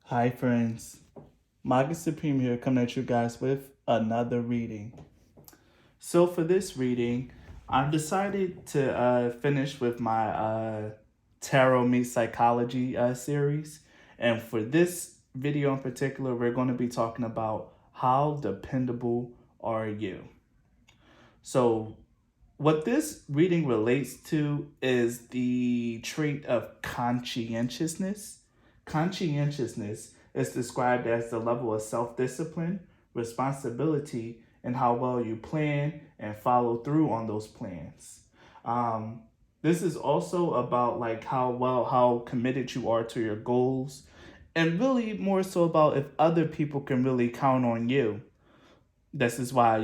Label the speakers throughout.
Speaker 1: Hi friends, Maga Supreme here coming at you guys with another reading. So for this reading, I've decided to finish with my Tarot Meets Psychology series. And for this video in particular, we're going to be talking about how dependable are you? So what this reading relates to is the trait of conscientiousness. Conscientiousness is described as the level of self discipline, responsibility, and how well you plan and follow through on those plans. Um, this is also about like how committed you are to your goals, and really more so about if other people can really count on you. This is why,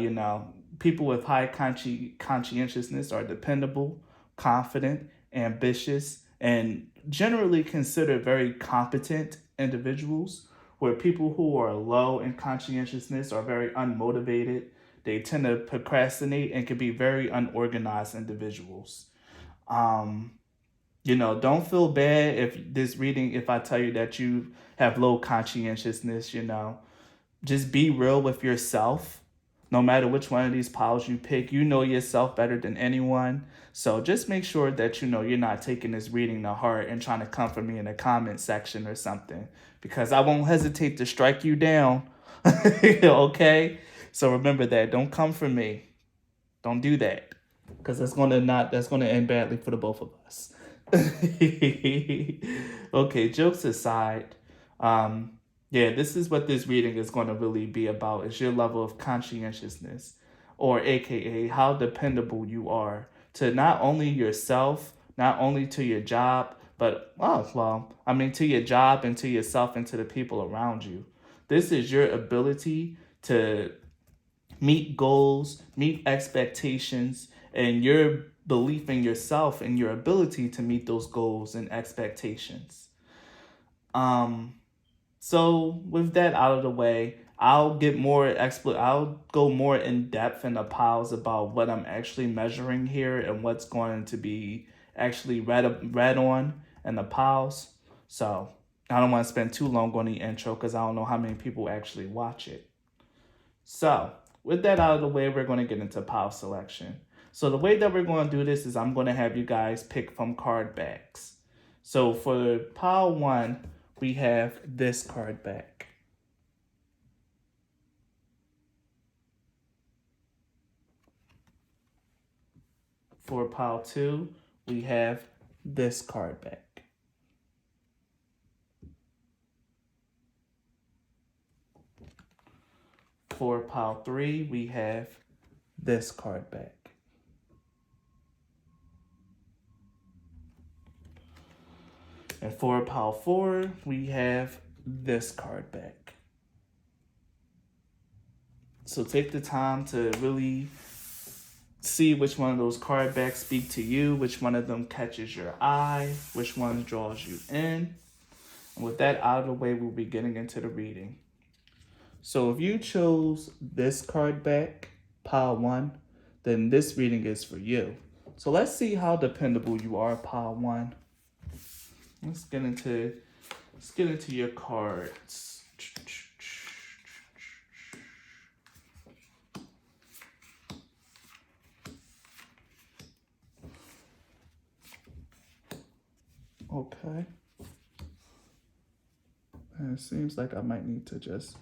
Speaker 1: people with high conscientiousness are dependable, confident, ambitious, and generally considered very competent individuals. Where people who are low in conscientiousness are very unmotivated, they tend to procrastinate and can be very unorganized individuals. Um, don't feel bad if I tell you that you have low conscientiousness, just be real with yourself. No matter which one of these piles you pick, you know yourself better than anyone. So just make sure that you're not taking this reading to heart and trying to come for me in the comment section or something, because I won't hesitate to strike you down. Okay? So remember that. Don't come for me. Don't do that, because that's gonna end badly for the both of us. Okay, jokes aside, um, yeah, this is what this reading is going to really be about: is your level of conscientiousness, or AKA how dependable you are to not only yourself, not only to your job, but to your job and to yourself and to the people around you. This is your ability to meet goals, meet expectations, and your belief in yourself and your ability to meet those goals and expectations. Um, so with that out of the way, I'll go more in depth in the piles about what I'm actually measuring here and what's going to be actually read on in the piles. So I don't want to spend too long on the intro because I don't know how many people actually watch it. So, with that out of the way, we're going to get into pile selection. So, the way that we're going to do this is I'm going to have you guys pick from card backs. So, for pile one, we have this card back. For pile two, we have this card back. For pile three, we have this card back. And for pile four, we have this card back. So take the time to really see which one of those card backs speak to you, which one of them catches your eye, which one draws you in. And with that out of the way, we'll be getting into the reading. So if you chose this card back, pile one, then this reading is for you. So let's see how dependable you are, pile one. Let's get into your cards. Okay. And it seems like I might need to just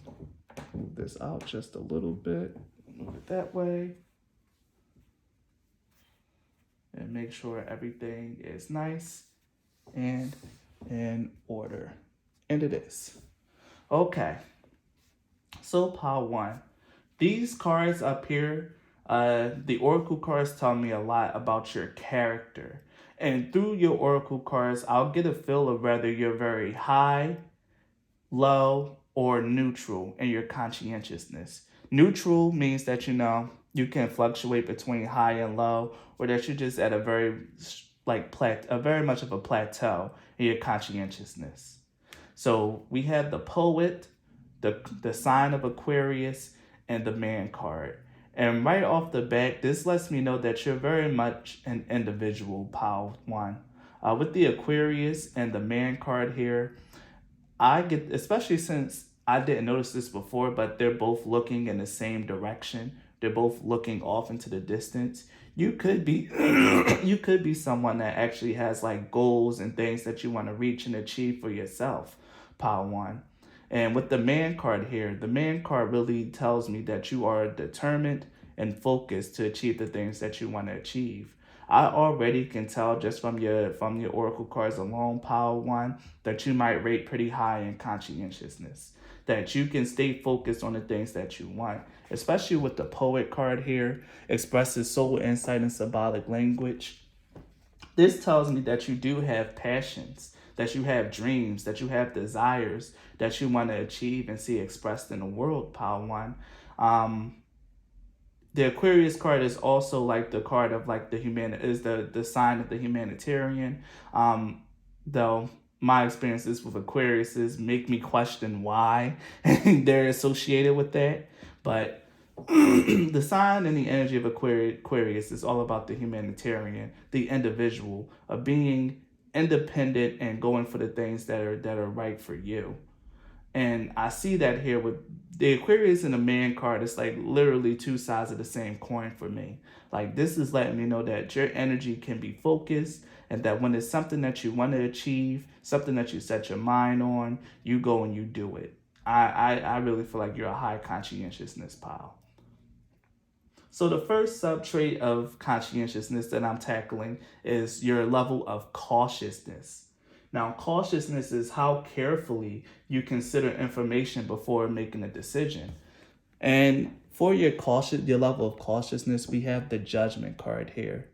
Speaker 1: move this out just a little bit. Move it that way. And make sure everything is nice and in order. And it is. Okay. So pile one. These cards up here, the Oracle cards tell me a lot about your character. And through your Oracle cards, I'll get a feel of whether you're very high, low, or neutral in your conscientiousness. Neutral means that you can fluctuate between high and low, or that you're just at a very very much of a plateau in your conscientiousness. So we have the poet, the sign of Aquarius, and the man card. And right off the bat, this lets me know that you're very much an individual, pile one. With the Aquarius and the man card here, I get, especially since I didn't notice this before, but they're both looking in the same direction. They're both looking off into the distance. You could be you could be someone that actually has like goals and things that you want to reach and achieve for yourself, pile one. And with the man card here, the man card really tells me that you are determined and focused to achieve the things that you want to achieve. I already can tell just from your oracle cards alone, pile one, that you might rate pretty high in conscientiousness. That you can stay focused on the things that you want, especially with the poet card here, expresses soul insight and symbolic language. This tells me that you do have passions, that you have dreams, that you have desires that you want to achieve and see expressed in the world, pile one. Um, the Aquarius card is also like the card of like the sign of the humanitarian. Though my experiences with Aquariuses make me question why they're associated with that. But the sign and the energy of Aquarius is all about the humanitarian, the individual, of being independent and going for the things that are right for you. And I see that here with the Aquarius and the man card. It's like literally two sides of the same coin for me. Like this is letting me know that your energy can be focused and that when it's something that you want to achieve, something that you set your mind on, you go and you do it. I really feel like you're a high conscientiousness pile. So the first sub trait of conscientiousness that I'm tackling is your level of cautiousness. Now, cautiousness is how carefully you consider information before making a decision. And for your level of cautiousness, we have the judgment card here.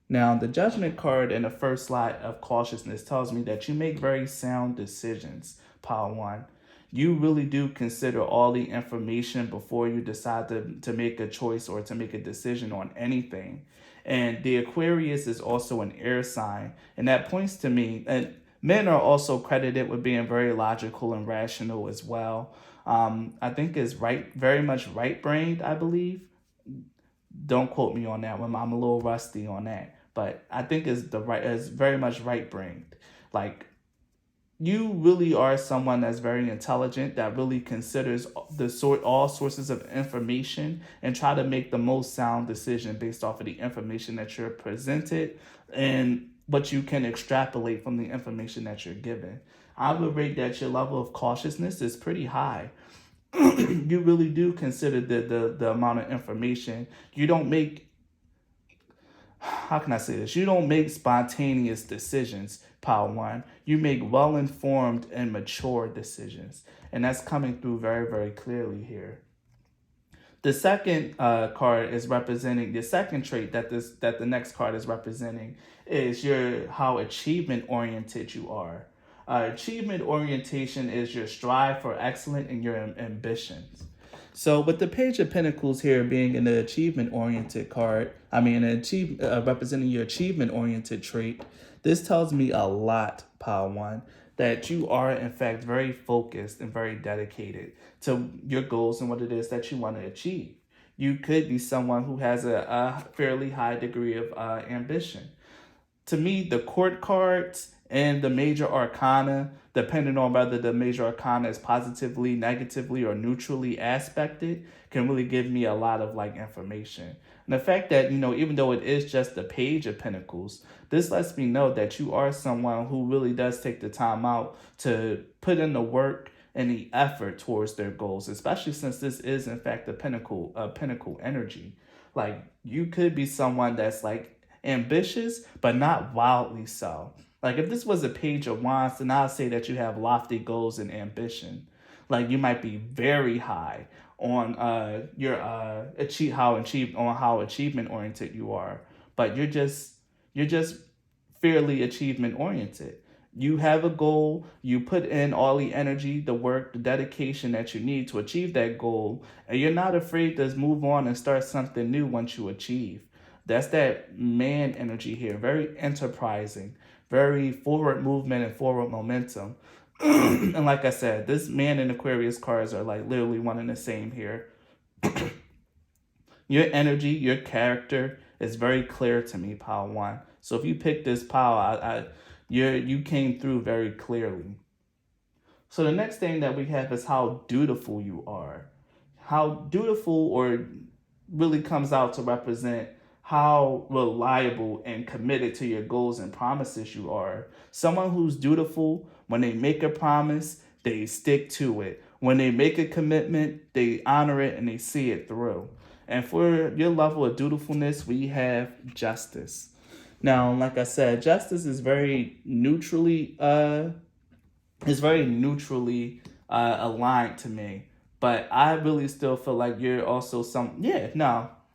Speaker 1: Now, the judgment card in the first slide of cautiousness tells me that you make very sound decisions, pile one. You really do consider all the information before you decide to make a choice or to make a decision on anything. And the Aquarius is also an air sign, and that points to me, and men are also credited with being very logical and rational as well. I think is very much right-brained, I believe. Don't quote me on that one. I'm a little rusty on that, but I think is very much right-brained. Like you really are someone that's very intelligent, that really considers all sources of information and try to make the most sound decision based off of the information that you're presented and what you can extrapolate from the information that you're given. I would rate that your level of cautiousness is pretty high. You really do consider the amount of information. You don't make, how can I say this? You don't make spontaneous decisions, pile one. You make well informed and mature decisions. And that's coming through very, very clearly here. The second card is representing the second trait that the next card is representing is your how achievement oriented you are. Achievement orientation is your strive for excellence and your ambitions. So with the Page of Pentacles here being an achievement-oriented card, representing your achievement-oriented trait, this tells me a lot, pile one, that you are in fact very focused and very dedicated to your goals and what it is that you want to achieve. You could be someone who has a fairly high degree of ambition. To me, the court cards and the major arcana, depending on whether the major arcana is positively, negatively, or neutrally aspected, can really give me a lot of like information. And the fact that, even though it is just the Page of Pentacles, this lets me know that you are someone who really does take the time out to put in the work and the effort towards their goals, especially since this is in fact a pinnacle energy. Like you could be someone that's like ambitious, but not wildly so. Like if this was a Page of Wands, then I'll say that you have lofty goals and ambition. Like you might be very high on your how achievement oriented you are, but you're just fairly achievement oriented. You have a goal, you put in all the energy, the work, the dedication that you need to achieve that goal, and you're not afraid to move on and start something new once you achieve. That's that man energy here, very enterprising, very forward movement and forward momentum. And like I said, this man and Aquarius cards are like literally one and the same here. Your energy, your character is very clear to me, pile one. So if you pick this pile, you came through very clearly. So the next thing that we have is how dutiful you are. How dutiful or really comes out to represent how reliable and committed to your goals and promises you are. Someone who's dutiful, when they make a promise, they stick to it. When they make a commitment, they honor it and they see it through. And for your level of dutifulness, we have justice. Now, like I said, justice is very neutrally aligned to me. But I really still feel like you're also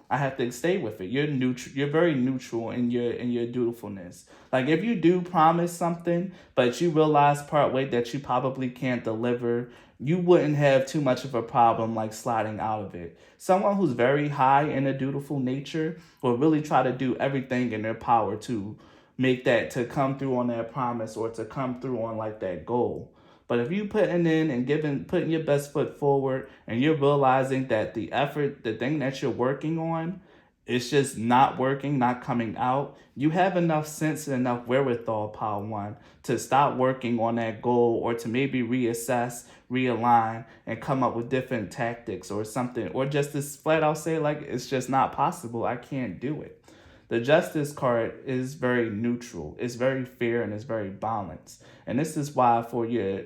Speaker 1: I have to stay with it. You're neutral. You're very neutral in your dutifulness. Like if you do promise something, but you realize part way that you probably can't deliver, you wouldn't have too much of a problem like sliding out of it. Someone who's very high in a dutiful nature will really try to do everything in their power to make that to come through on that promise or to come through on like that goal. But if you putting in and putting your best foot forward and you're realizing that the effort, the thing that you're working on, it's just not working, not coming out, you have enough sense and enough wherewithal, Pile One, to stop working on that goal or to maybe reassess, realign, and come up with different tactics or something. Or just to flat out say, like, it's just not possible. I can't do it. The justice card is very neutral. It's very fair and it's very balanced. And this is why for your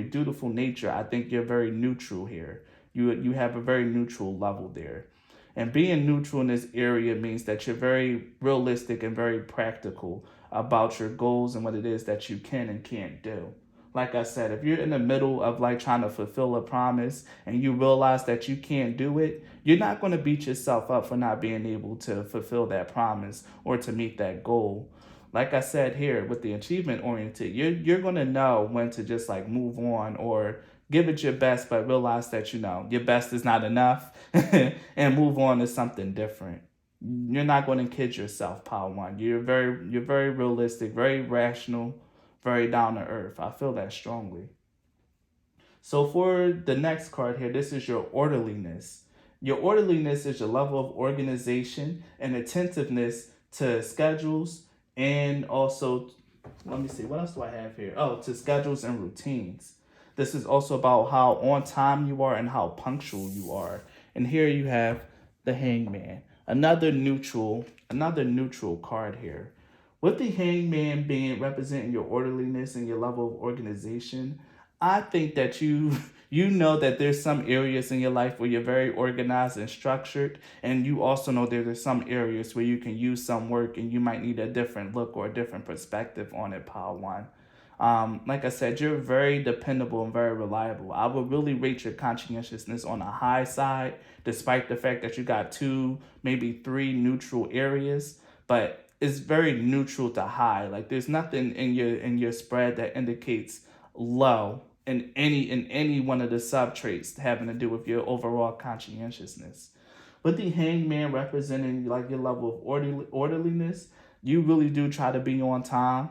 Speaker 1: dutiful nature, I think you're very neutral here. You have a very neutral level there. And being neutral in this area means that you're very realistic and very practical about your goals and what it is that you can and can't do. Like I said, if you're in the middle of like trying to fulfill a promise and you realize that you can't do it, you're not going to beat yourself up for not being able to fulfill that promise or to meet that goal. Like I said here with the achievement oriented, you're going to know when to just like move on or give it your best, but realize that your best is not enough and move on to something different. You're not going to kid yourself, Pile One. You're very realistic, very rational, very down to earth. I feel that strongly. So for the next card here, this is your orderliness. Your orderliness is your level of organization and attentiveness to schedules and also, let me see, what else do I have here? Oh, to schedules and routines. This is also about how on time you are and how punctual you are. And here you have the Hangman, another neutral card here. With the Hangman being representing your orderliness and your level of organization, I think that you know that there's some areas in your life where you're very organized and structured, and you also know that there's some areas where you can use some work and you might need a different look or a different perspective on it, Pile One. Like I said, you're very dependable and very reliable. I would really rate your conscientiousness on a high side, despite the fact that you got two, maybe three neutral areas, but it's very neutral to high. Like there's nothing in your spread that indicates low in any one of the sub traits having to do with your overall conscientiousness. With the Hangman representing like your level of orderliness, you really do try to be on time.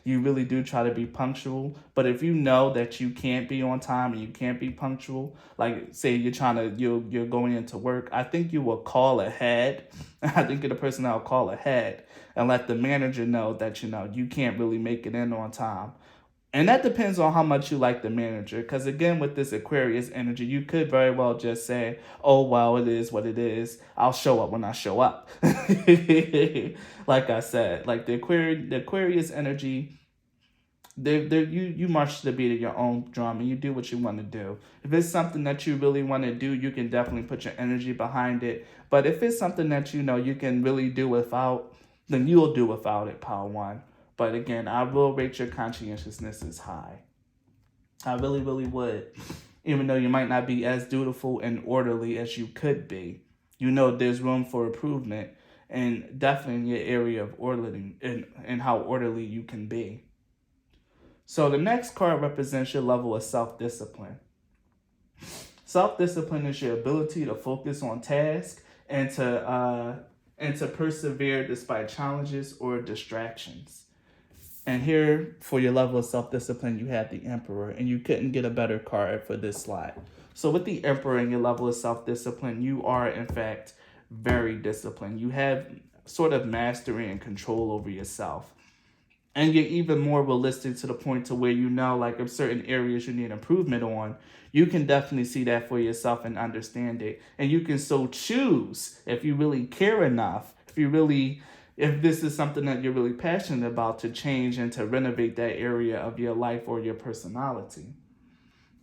Speaker 1: You really do try to be punctual. But if you know that you can't be on time and you can't be punctual, like say you're going into work, I think you will call ahead. I think you're the person that will call ahead and let the manager know that you can't really make it in on time. And that depends on how much you like the manager. Because again, with this Aquarius energy, you could very well just say, oh, well, it is what it is. I'll show up when I show up. Like I said, like the Aquarius energy, you march to the beat of your own drum and you do what you want to do. If it's something that you really want to do, you can definitely put your energy behind it. But if it's something that you can really do without, then you'll do without it, Pile One. But again, I will rate your conscientiousness as high. I really, really would. Even though you might not be as dutiful and orderly as you could be. There's room for improvement and definitely in your area of orderly and how orderly you can be. So the next card represents your level of self-discipline. Self-discipline is your ability to focus on tasks and to persevere despite challenges or distractions. And here, for your level of self-discipline, you have the Emperor, and you couldn't get a better card for this slide. So with the Emperor and your level of self-discipline, you are, in fact, very disciplined. You have sort of mastery and control over yourself. and you're even more realistic to the point to where you know, like, if certain areas you need improvement on, you can definitely see that for yourself and understand it. And you can so choose, if you really care enough, if this is something that you're really passionate about, to change and to renovate that area of your life or your personality.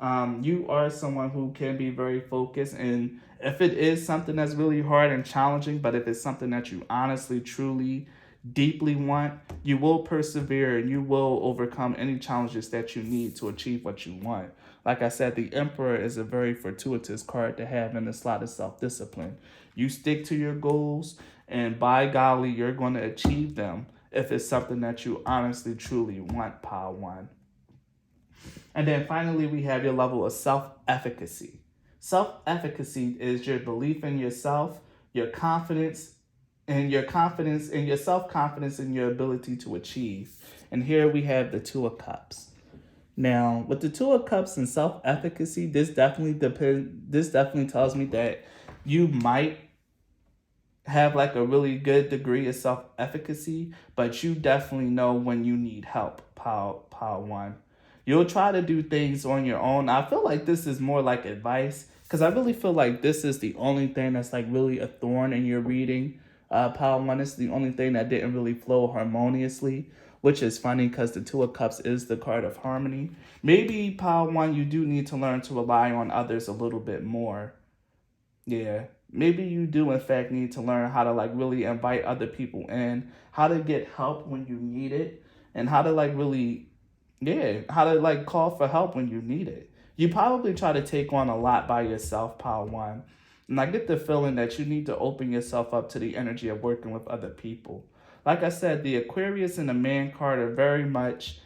Speaker 1: You are someone who can be very focused, and if it is something that's really hard and challenging, but if it's something that you honestly, truly, deeply want, you will persevere and you will overcome any challenges that you need to achieve what you want. Like I said, the Emperor is a very fortuitous card to have in the slot of self-discipline. You stick to your goals, and by golly, you're going to achieve them if it's something that you honestly, truly want, Pile 1. And then finally, we have your level of self-efficacy. Self-efficacy is your belief in yourself, your confidence, and your self-confidence in your ability to achieve. And here we have the Two of Cups. Now, with the Two of Cups and self-efficacy, this definitely tells me that you might have like a really good degree of self-efficacy, but you definitely know when you need help, pile 1. You'll try to do things on your own. I feel like this is more like advice, because I really feel like this is the only thing that's like really a thorn in your reading. Pile 1 is the only thing that didn't really flow harmoniously, which is funny because the Two of Cups is the card of harmony. Maybe, Pile 1, you do need to learn to rely on others a little bit more. Yeah, maybe you do in fact need to learn how to like really invite other people in, how to get help when you need it, and how to like really, yeah, how to like call for help when you need it. You probably try to take on a lot by yourself, Pile 1. And I get the feeling that you need to open yourself up to the energy of working with other people. Like I said, the Aquarius and the Man card are very much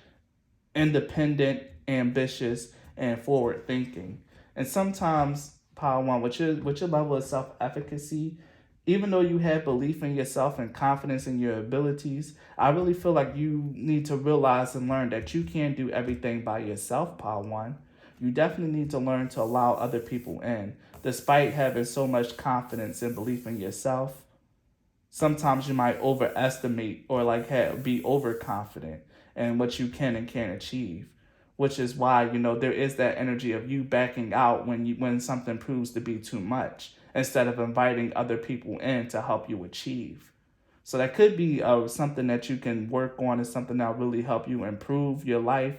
Speaker 1: independent, ambitious, and forward thinking. And sometimes, Pile 1, with your level of self efficacy, even though you have belief in yourself and confidence in your abilities, I really feel like you need to realize and learn that you can't do everything by yourself, Pile 1. You definitely need to learn to allow other people in. Despite having so much confidence and belief in yourself, sometimes you might overestimate or like be overconfident in what you can and can't achieve, which is why there is that energy of you backing out when something proves to be too much, instead of inviting other people in to help you achieve. So that could be something that you can work on, and something that will really help you improve your life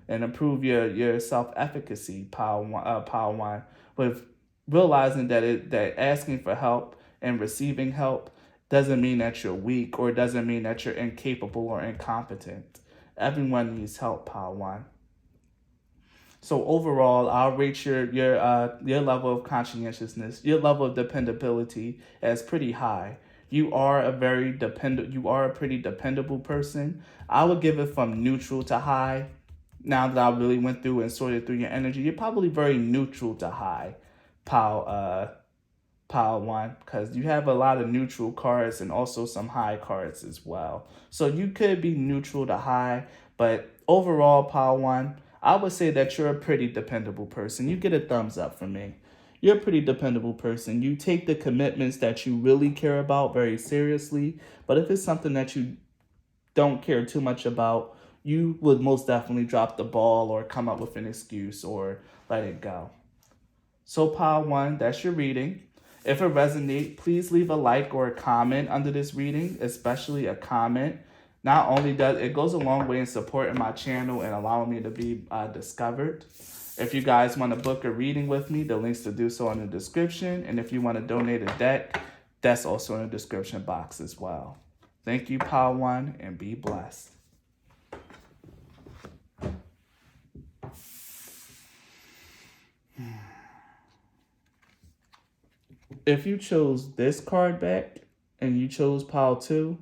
Speaker 1: and improve your self-efficacy, Pile 1, with realizing that asking for help and receiving help doesn't mean that you're weak, or doesn't mean that you're incapable or incompetent. Everyone needs help, Pile 1. So overall, I'll rate your level of conscientiousness, your level of dependability as pretty high. You are a pretty dependable person. I would give it from neutral to high. Now that I really went through and sorted through your energy, you're probably very neutral to high, pile pile 1, because you have a lot of neutral cards and also some high cards as well. So you could be neutral to high, but overall, pile 1, I would say that you're a pretty dependable person. You get a thumbs up from me. You're a pretty dependable person. You take the commitments that you really care about very seriously, but if it's something that you don't care too much about, you would most definitely drop the ball or come up with an excuse or let it go. So pile 1, that's your reading. If it resonates, please leave a like or a comment under this reading, especially a comment. Not only does it goes a long way in supporting my channel and allowing me to be discovered. If you guys want to book a reading with me, the links to do so in the description. And if you want to donate a deck, that's also in the description box as well. Thank you, Pile 1, and be blessed. If you chose this card back and you chose Pile 2,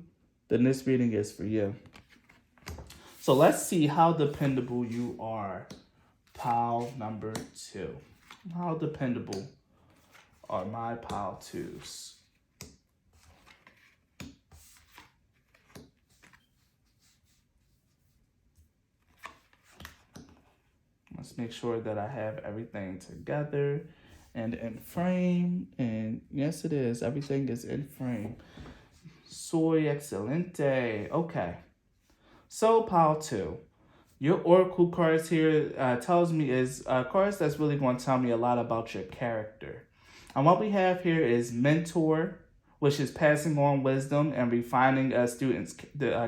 Speaker 1: then this reading is for you. So let's see how dependable you are, Pile number 2. How dependable are my Pile 2s? Let's make sure that I have everything together and in frame. And yes, it is. Everything is in frame. Soy excelente. Okay. So, pile two. Your oracle cards here tells me is cards that's really going to tell me a lot about your character. And what we have here is mentor, which is passing on wisdom and refining a student's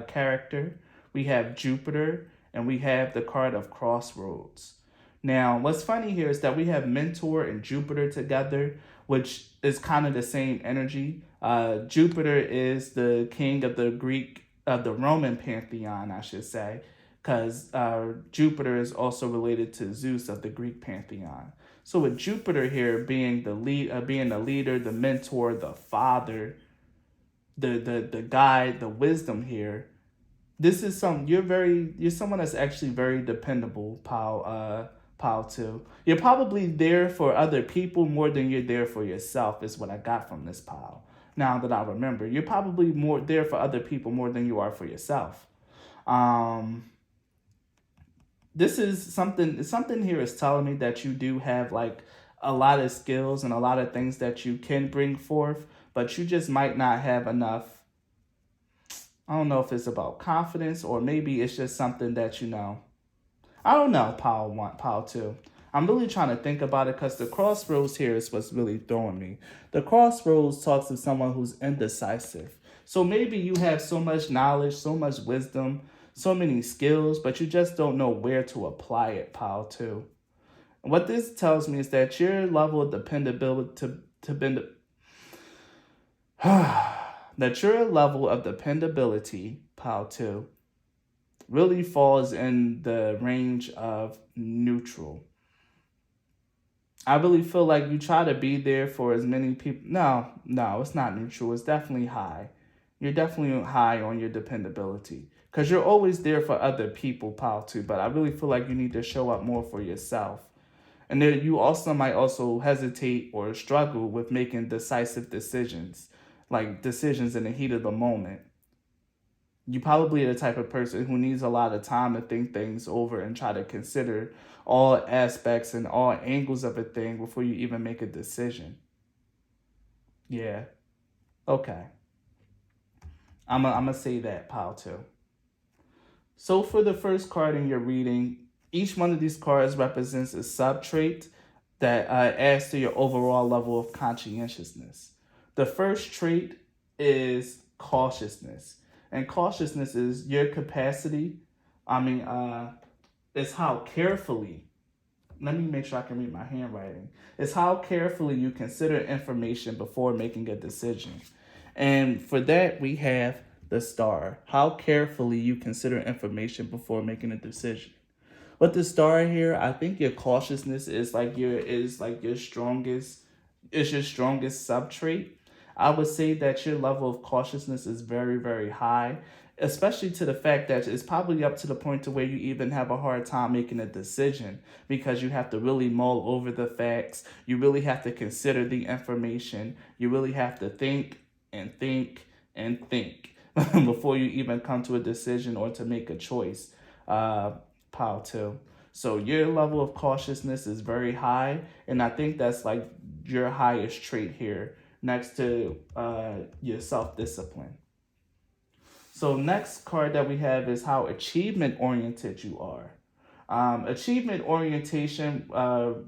Speaker 1: character. We have Jupiter, and we have the card of crossroads. Now, what's funny here is that we have mentor and Jupiter together, which is kind of the same energy. Jupiter is the king of the the Roman pantheon, I should say, because Jupiter is also related to Zeus of the Greek pantheon. So with Jupiter here being the being the leader, the mentor, the father, the guide, the wisdom here, this is you're someone that's actually very dependable, pal too. You're probably there for other people more than you're there for yourself, is what I got from this pal. Now that I remember, you're probably more there for other people more than you are for yourself. Um, this is something here is telling me that you do have like a lot of skills and a lot of things that you can bring forth, but you just might not have enough. I don't know if it's about confidence or maybe it's just something that I don't know, Power 1, Power 2. I'm really trying to think about it because the crossroads here is what's really throwing me. The crossroads talks of someone who's indecisive. So maybe you have so much knowledge, so much wisdom, so many skills, but you just don't know where to apply it, Power 2. And what this tells me is that your level of dependability to bend that your level of dependability, Power 2, really falls in the range of neutral. I really feel like you try to be there for as many people. No, it's not neutral. It's definitely high. You're definitely high on your dependability because you're always there for other people, pal, too. But I really feel like you need to show up more for yourself. And then you also might also hesitate or struggle with making decisive decisions, like decisions in the heat of the moment. You probably are the type of person who needs a lot of time to think things over and try to consider all aspects and all angles of a thing before you even make a decision. Yeah. Okay. I'm gonna say that, pal, too. So for the first card in your reading, each one of these cards represents a sub-trait that adds to your overall level of conscientiousness. The first trait is cautiousness. And cautiousness is your capacity. I mean, it's how carefully, let me make sure I can read my handwriting. It's how carefully you consider information before making a decision. And for that, we have the star. How carefully you consider information before making a decision. With the star here, I think your cautiousness is like your strongest sub trait. I would say that your level of cautiousness is very, very high, especially to the fact that it's probably up to the point to where you even have a hard time making a decision because you have to really mull over the facts. You really have to consider the information. You really have to think and think and think before you even come to a decision or to make a choice. Pile two. So your level of cautiousness is very high, and I think that's like your highest trait here, next to your self discipline. So next card that we have is how achievement oriented you are. Achievement orientation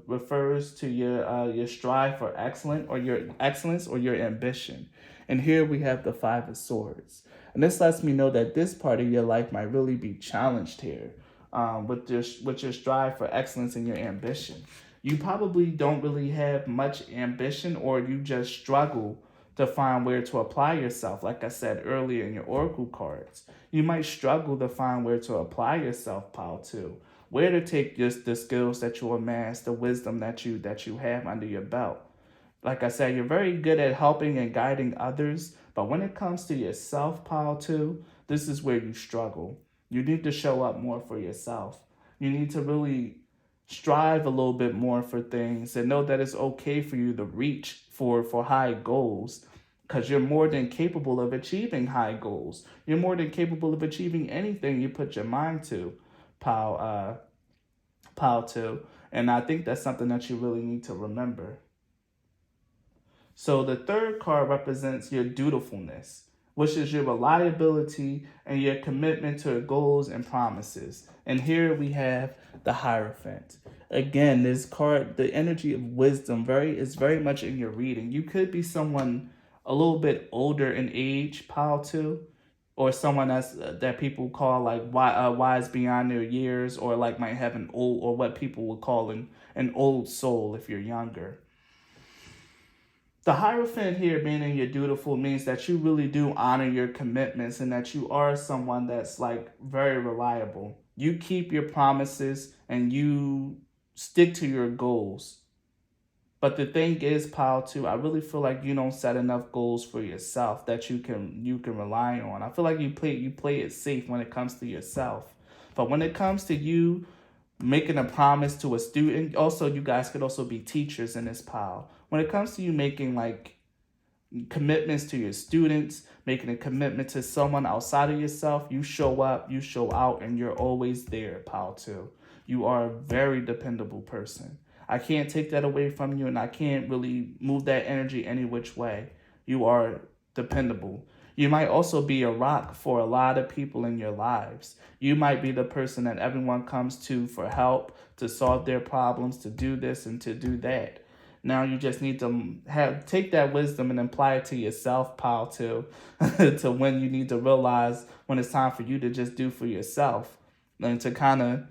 Speaker 1: refers to your strive for excellence or your ambition. And here we have the Five of Swords. And this lets me know that this part of your life might really be challenged here with your strive for excellence and your ambition. You probably don't really have much ambition, or you just struggle to find where to apply yourself. Like I said earlier in your oracle cards, you might struggle to find where to apply yourself, pal, too. Where to take just the skills that you amass, the wisdom that you have under your belt. Like I said, you're very good at helping and guiding others, but when it comes to yourself, pal, too, this is where you struggle. You need to show up more for yourself. You need to really strive a little bit more for things and know that it's okay for you to reach for high goals, because you're more than capable of achieving high goals. You're more than capable of achieving anything you put your mind to, pal to. And I think that's something that you really need to remember. So the third card represents your dutifulness, which is your reliability and your commitment to goals and promises. And here we have the Hierophant. Again, this card, the energy of wisdom, is very much in your reading. You could be someone a little bit older in age, pile two, or someone that people call like wise beyond their years, or like might have an old, or what people would call an old soul if you're younger. The Hierophant here being in your dutiful means that you really do honor your commitments and that you are someone that's like very reliable. You keep your promises and you stick to your goals. But the thing is, pile two, I really feel like you don't set enough goals for yourself that you can rely on. I feel like you play it safe when it comes to yourself. But when it comes to you making a promise to a student, also you guys could also be teachers in this pile. When it comes to you making like commitments to your students, making a commitment to someone outside of yourself, you show up, you show out, and you're always there, pile two. You are a very dependable person. I can't take that away from you, and I can't really move that energy any which way. You are dependable. You might also be a rock for a lot of people in your lives. You might be the person that everyone comes to for help, to solve their problems, to do this and to do that. Now you just need to take that wisdom and apply it to yourself, pile two, to when you need to realize when it's time for you to just do for yourself and to kind of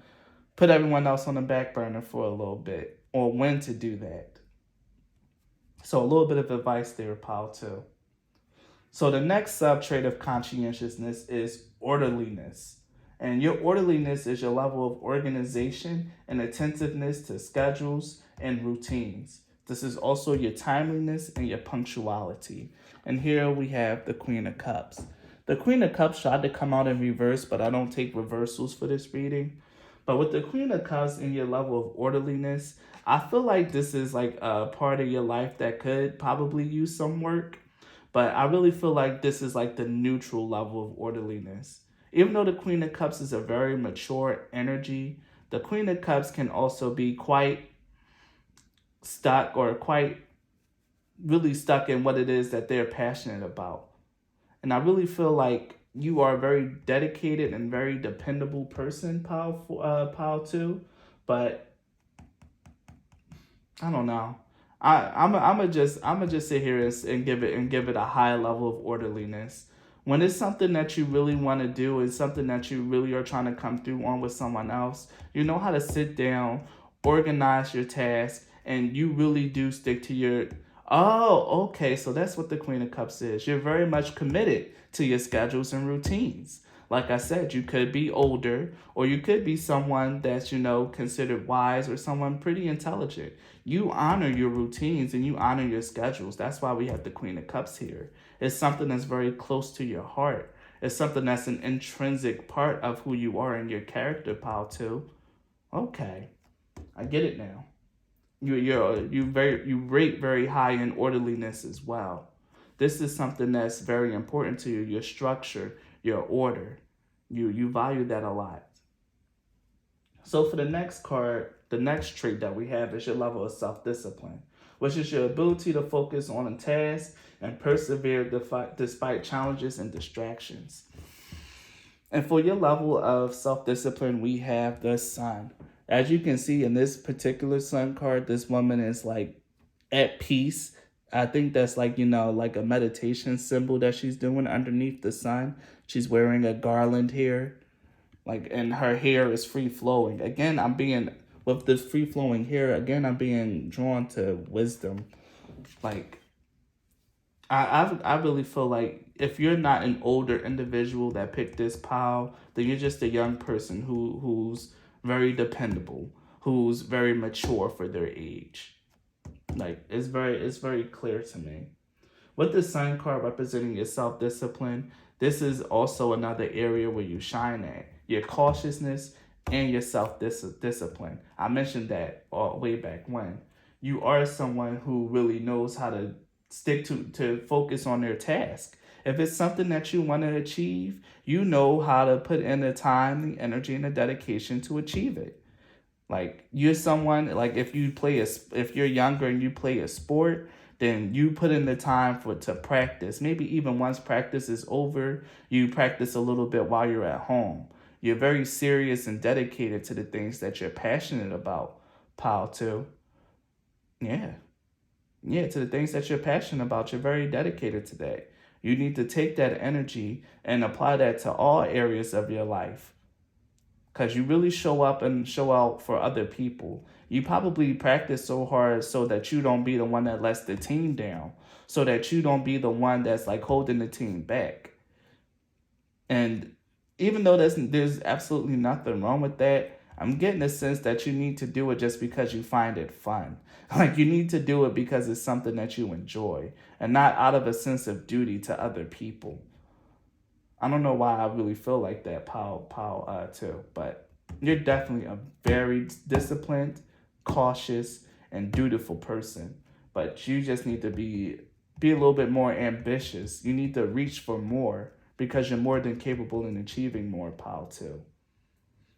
Speaker 1: put everyone else on the back burner for a little bit, or when to do that. So a little bit of advice there, pile two. So the next sub-trait of conscientiousness is orderliness. And your orderliness is your level of organization and attentiveness to schedules and routines. This is also your timeliness and your punctuality. And here we have the Queen of Cups. The Queen of Cups tried to come out in reverse, but I don't take reversals for this reading. But with the Queen of Cups and your level of orderliness, I feel like this is like a part of your life that could probably use some work. But I really feel like this is like the neutral level of orderliness. Even though the Queen of Cups is a very mature energy, the Queen of Cups can also be quite stuck, or quite really stuck in what it is that they're passionate about. And I really feel like you are a very dedicated and very dependable person, pile two. But I don't know. I'm just sit here and give it a high level of orderliness. When it's something that you really want to do, it's something that you really are trying to come through on with someone else, you know how to sit down, organize your task, and you really do stick to your. Oh, okay, so that's what the Queen of Cups is. You're very much committed to your schedules and routines. Like I said, you could be older, or you could be someone that's, considered wise, or someone pretty intelligent. You honor your routines and you honor your schedules. That's why we have the Queen of Cups here. It's something that's very close to your heart. It's something that's an intrinsic part of who you are and your character, pile two. Okay, I get it now. You rate very high in orderliness as well. This is something that's very important to you. Your structure, your order. You value that a lot. So for the next card, the next trait that we have is your level of self-discipline, which is your ability to focus on a task and persevere despite challenges and distractions. And for your level of self-discipline, we have the Sun. As you can see in this particular Sun card, this woman is like at peace. I think that's like, like a meditation symbol that she's doing underneath the sun. She's wearing a garland here, and her hair is free flowing. Again, with this free flowing hair, I'm being drawn to wisdom. Like, I really feel like if you're not an older individual that picked this pile, then you're just a young person who's very dependable, who's very mature for their age. Like, it's very clear to me. With the Sun card representing your self-discipline, this is also another area where you shine at. Your cautiousness and your self-discipline. I mentioned that all way back when. You are someone who really knows how to stick to focus on their task. If it's something that you want to achieve, you know how to put in the time, the energy, and the dedication to achieve it. Like, you're someone, like if you're younger and you play a sport, then you put in the time to practice. Maybe even once practice is over, you practice a little bit while you're at home. You're very serious and dedicated to the things that you're passionate about, pile two. Yeah. Yeah, to the things that you're passionate about. You're very dedicated to that. You need to take that energy and apply that to all areas of your life, because you really show up and show out for other people. You probably practice so hard so that you don't be the one that lets the team down, so that you don't be the one that's like holding the team back. And even though there's absolutely nothing wrong with that, I'm getting a sense that you need to do it just because you find it fun. Like you need to do it because it's something that you enjoy and not out of a sense of duty to other people. I don't know why I really feel like that, too, but you're definitely a very disciplined, cautious, and dutiful person. But you just need to be a little bit more ambitious. You need to reach for more because you're more than capable in achieving more, too.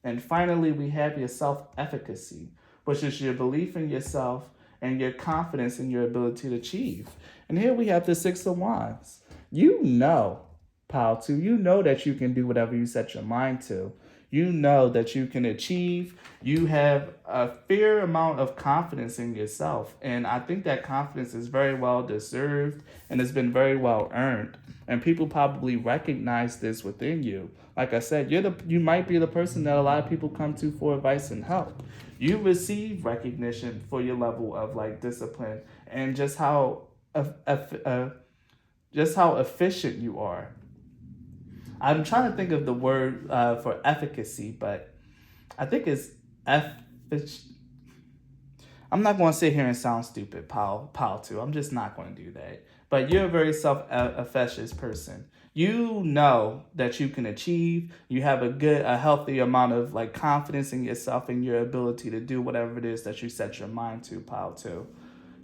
Speaker 1: And finally, we have your self-efficacy, which is your belief in yourself and your confidence in your ability to achieve. And here we have the Six of Wands. You know, pile two, you know that you can do whatever you set your mind to. You know that you can achieve. You have a fair amount of confidence in yourself. And I think that confidence is very well deserved and has been very well earned. And people probably recognize this within you. Like I said, you might be the person that a lot of people come to for advice and help. You receive recognition for your level of like discipline and just how efficient you are. I'm trying to think of the word for efficacy, but I think it's effic. I'm not going to sit here and sound stupid, pal too. I'm just not going to do that. But you're a very self-efficacious person. You know that you can achieve. You have a healthy amount of like confidence in yourself and your ability to do whatever it is that you set your mind to, pal too.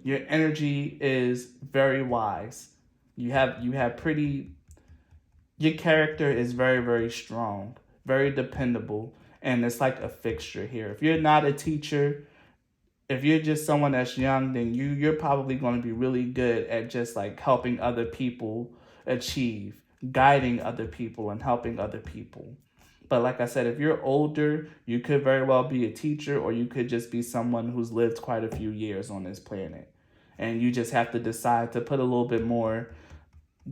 Speaker 1: Your energy is very wise. You have pretty. Your character is very, very strong, very dependable, and it's like a fixture here. If you're not a teacher, if you're just someone that's young, then you're probably going to be really good at just like helping other people achieve, guiding other people and helping other people. But like I said, if you're older, you could very well be a teacher, or you could just be someone who's lived quite a few years on this planet. And you just have to decide to put a little bit more,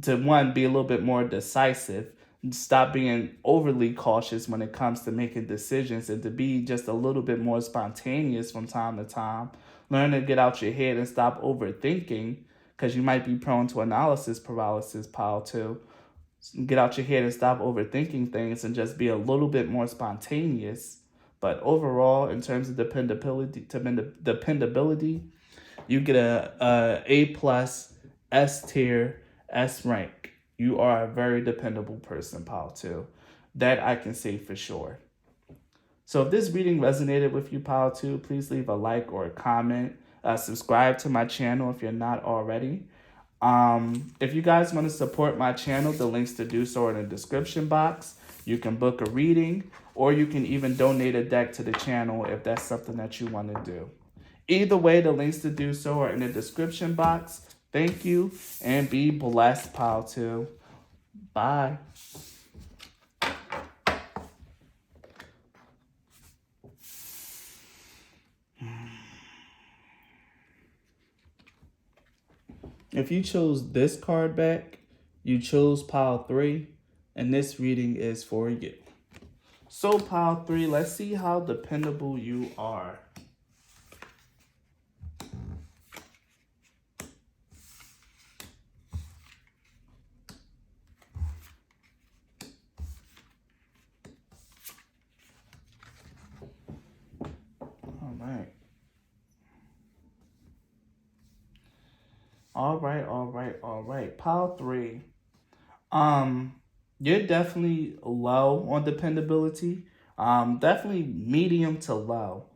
Speaker 1: to one, be a little bit more decisive, stop being overly cautious when it comes to making decisions, and to be just a little bit more spontaneous from time to time. Learn to get out your head and stop overthinking, because you might be prone to analysis paralysis, pile too. Get out your head and stop overthinking things and just be a little bit more spontaneous. But overall, in terms of dependability, you get a plus, S tier, S rank. You are a very dependable person, pal too. That I can say for sure. So if this reading resonated with you, pal too, please leave a like or a comment. Subscribe to my channel if you're not already. If you guys want to support my channel, the links to do so are in the description box. You can book a reading, or you can even donate a deck to the channel if that's something that you want to do. Either way, the links to do so are in the description box. Thank you, and be blessed, pal too. Bye. If you chose this card back, you chose pile 3, and this reading is for you. So pile 3, let's see how dependable you are. All right. Pile 3. You're definitely low on dependability. Definitely medium to low.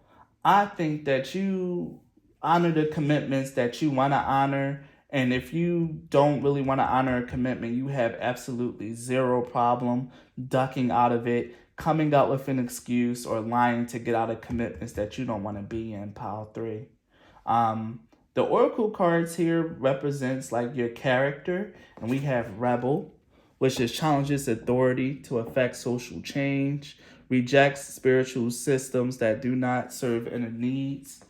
Speaker 1: I think that you honor the commitments that you want to honor. And if you don't really want to honor a commitment, you have absolutely zero problem ducking out of it, coming up with an excuse, or lying to get out of commitments that you don't want to be in, pile 3. The oracle cards here represents like your character, and we have rebel, which is challenges authority to affect social change, rejects spiritual systems that do not serve inner needs.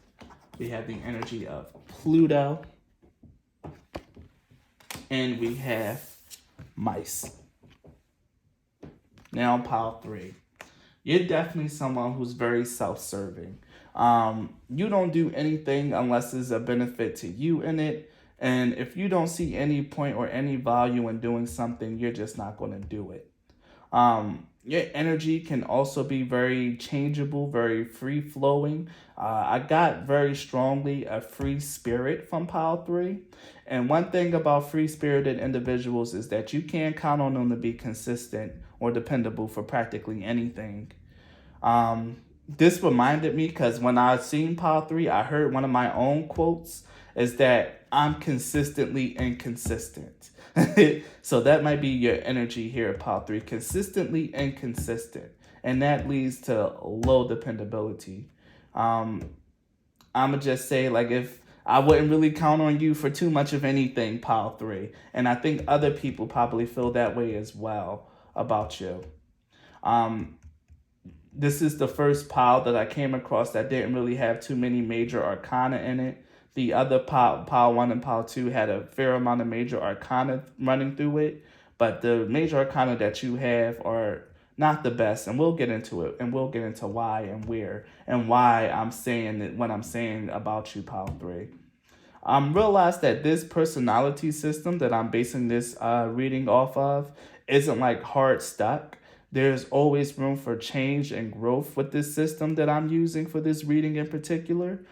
Speaker 1: We have the energy of Pluto, and we have mice. Now, pile 3. You're definitely someone who's very self-serving. You don't do anything unless there's a benefit to you in it. And if you don't see any point or any value in doing something, you're just not going to do it. Your energy can also be very changeable, very free flowing. I got very strongly a free spirit from pile 3. And one thing about free spirited individuals is that you can't count on them to be consistent or dependable for practically anything. This reminded me because when I seen pile 3, I heard one of my own quotes is that I'm consistently inconsistent. So that might be your energy here at pile 3, consistently inconsistent. And that leads to low dependability. I'ma just say, like, if I wouldn't really count on you for too much of anything, pile 3. And I think other people probably feel that way as well about you. This is the first pile that I came across that didn't really have too many major arcana in it. The other pile 1 and pile 2 had a fair amount of major arcana running through it, but the major arcana that you have are not the best, and we'll get into it, and we'll get into why and where, and why I'm saying it when I'm saying about you, pile 3. Realize that this personality system that I'm basing this reading off of isn't like hard stuck. There's always room for change and growth with this system that I'm using for this reading in particular.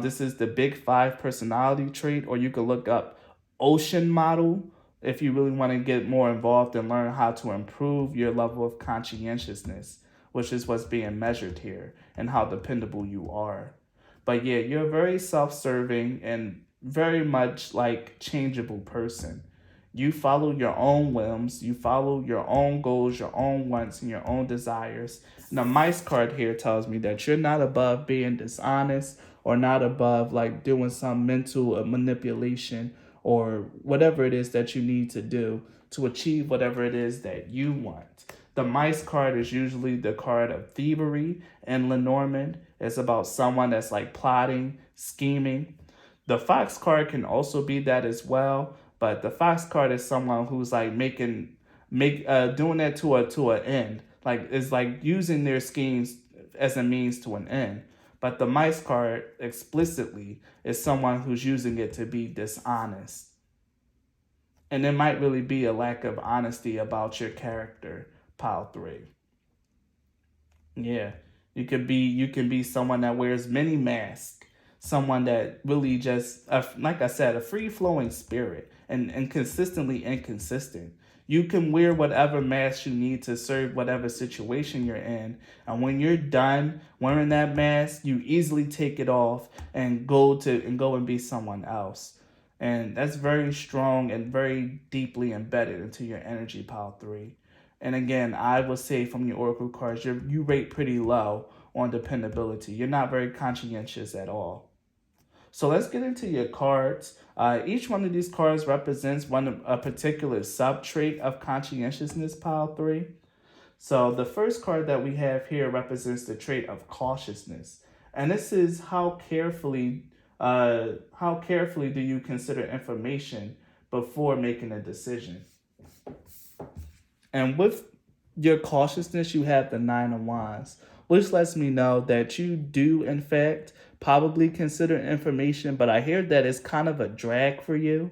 Speaker 1: This is the Big 5 personality trait, or you could look up Ocean Model if you really want to get more involved and learn how to improve your level of conscientiousness, which is what's being measured here, and how dependable you are. But yeah, you're a very self-serving and very much like changeable person. You follow your own whims, you follow your own goals, your own wants, and your own desires. And the mice card here tells me that you're not above being dishonest or not above like doing some mental manipulation or whatever it is that you need to do to achieve whatever it is that you want. The mice card is usually the card of thievery in Lenormand. It's about someone that's like plotting, scheming. The fox card can also be that as well, but the fox card is someone who's like doing that to an end. Like it's like using their schemes as a means to an end. But the mice card explicitly is someone who's using it to be dishonest. And there might really be a lack of honesty about your character, pile 3. Yeah, you can be someone that wears many masks, someone that really just, like I said, a free-flowing spirit and consistently inconsistent. You can wear whatever mask you need to serve whatever situation you're in. And when you're done wearing that mask, you easily take it off and go and be someone else. And that's very strong and very deeply embedded into your energy, pile 3. And again, I would say from your oracle cards, you rate pretty low on dependability. You're not very conscientious at all. So let's get into your cards. Each one of these cards represents a particular sub-trait of conscientiousness, pile 3. So the first card that we have here represents the trait of cautiousness. And this is how carefully do you consider information before making a decision. And with your cautiousness, you have the 9 of Wands, which lets me know that you do, in fact, probably consider information, but I hear that it's kind of a drag for you.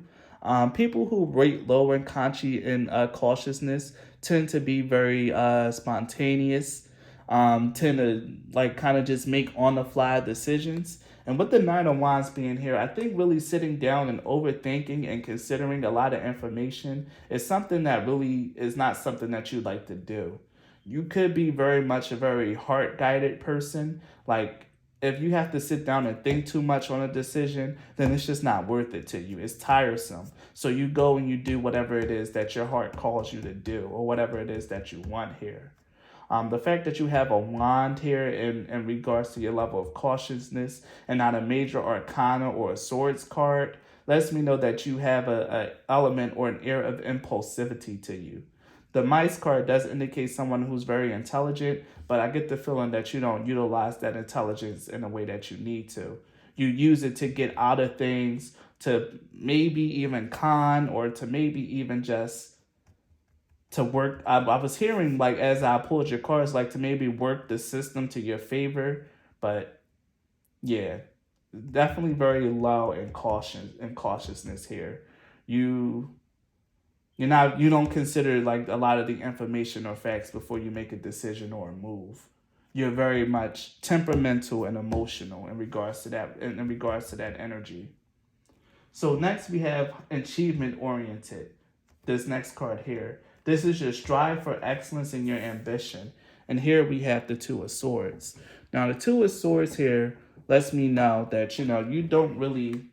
Speaker 1: People who rate low in cautiousness tend to be very spontaneous, tend to like kind of just make on-the-fly decisions. And with the 9 of Wands being here, I think really sitting down and overthinking and considering a lot of information is something that really is not something that you like to do. You could be very much a very heart-guided person. Like, if you have to sit down and think too much on a decision, then it's just not worth it to you. It's tiresome. So you go and you do whatever it is that your heart calls you to do or whatever it is that you want here. The fact that you have a wand here in regards to your level of cautiousness and not a major arcana or a swords card lets me know that you have a element or an air of impulsivity to you. The mice card does indicate someone who's very intelligent, but I get the feeling that you don't utilize that intelligence in a way that you need to. You use it to get out of things, to maybe even con, or to maybe even just to work. I was hearing, like, as I pulled your cards, like to maybe work the system to your favor, but yeah, definitely very low in cautiousness here. You you don't consider like a lot of the information or facts before you make a decision or a move. You're very much temperamental and emotional in regards to that energy. So next we have achievement oriented. This next card here. This is your strive for excellence in your ambition. And here we have the Two of Swords. Now the Two of Swords here lets me know that you don't really